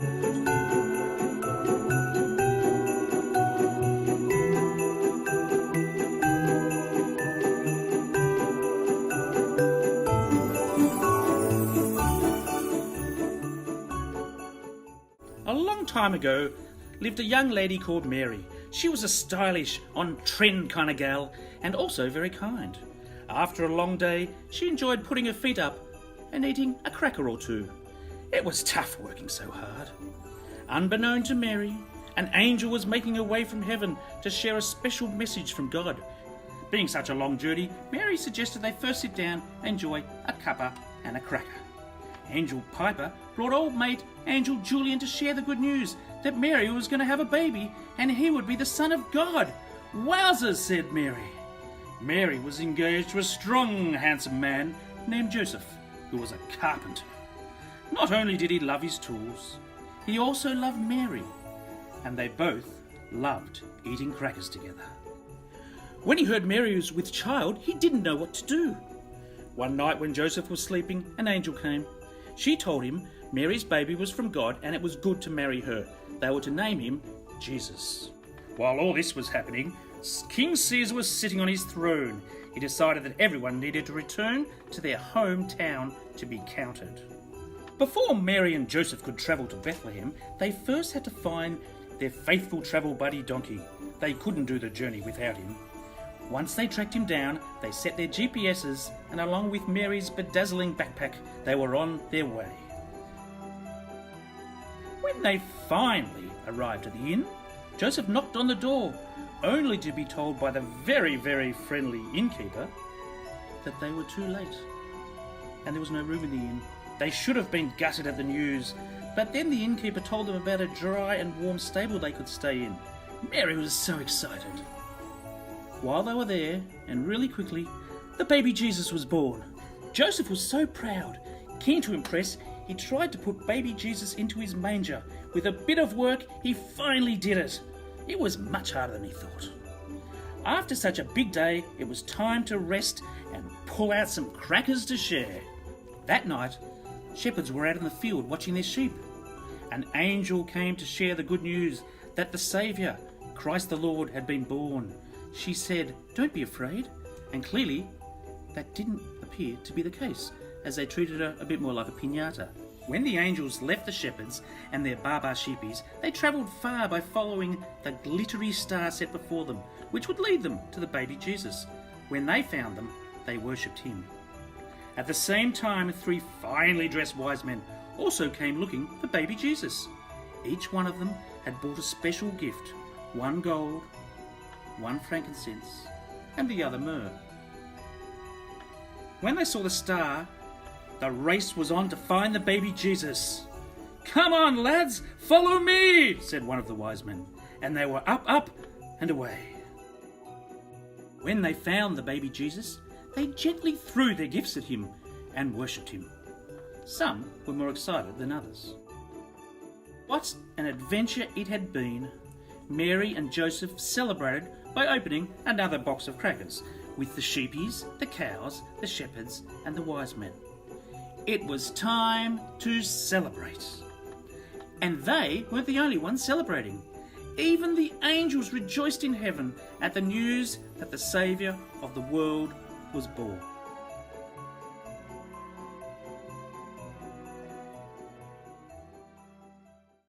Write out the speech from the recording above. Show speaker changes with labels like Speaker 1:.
Speaker 1: A long time ago lived a young lady called Mary. She was a stylish, on-trend kind of gal, and also very kind. After a long day, she enjoyed putting her feet up and eating a cracker or two. It was tough working so hard. Unbeknown to Mary, an angel was making her way from heaven to share a special message from God. Being such a long journey, Mary suggested they first sit down and enjoy a cuppa and a cracker. Angel Piper brought old mate Angel Julian to share the good news that Mary was going to have a baby and he would be the Son of God. Wowzers, said Mary. Mary was engaged to a strong, handsome man named Joseph, who was a carpenter. Not only did he love his tools, he also loved Mary, and they both loved eating crackers together. When he heard Mary was with child, he didn't know what to do. One night when Joseph was sleeping, an angel came. She told him Mary's baby was from God and it was good to marry her. They were to name him Jesus. While all this was happening, King Caesar was sitting on his throne. He decided that everyone needed to return to their hometown to be counted. Before Mary and Joseph could travel to Bethlehem, they first had to find their faithful travel buddy donkey. They couldn't do the journey without him. Once they tracked him down, they set their GPSs, and along with Mary's bedazzling backpack, they were on their way. When they finally arrived at the inn, Joseph knocked on the door, only to be told by the very, very friendly innkeeper that they were too late, and there was no room in the inn. They should have been gutted at the news, but then the innkeeper told them about a dry and warm stable they could stay in. Mary was so excited. While they were there, and really quickly, the baby Jesus was born. Joseph was so proud. Keen to impress, he tried to put baby Jesus into his manger. With a bit of work, he finally did it. It was much harder than he thought. After such a big day, it was time to rest and pull out some crackers to share. That night, shepherds were out in the field watching their sheep. An angel came to share the good news that the Saviour, Christ the Lord, had been born. She said, "Don't be afraid," and clearly that didn't appear to be the case, as they treated her a bit more like a piñata. When the angels left the shepherds and their baba sheepies, they travelled far by following the glittery star set before them, which would lead them to the baby Jesus. When they found them, they worshipped him. At the same time, 3 finely dressed wise men also came looking for baby Jesus. Each one of them had brought a special gift, 1 gold, 1 frankincense, and the other myrrh. When they saw the star, the race was on to find the baby Jesus. "Come on, lads, follow me," said one of the wise men, and they were up, and away. When they found the baby Jesus, they gently threw their gifts at him and worshipped him. Some were more excited than others. What an adventure it had been! Mary and Joseph celebrated by opening another box of crackers with the sheepies, the cows, the shepherds, and the wise men. It was time to celebrate. And they weren't the only ones celebrating. Even the angels rejoiced in heaven at the news that the Saviour of the world was born.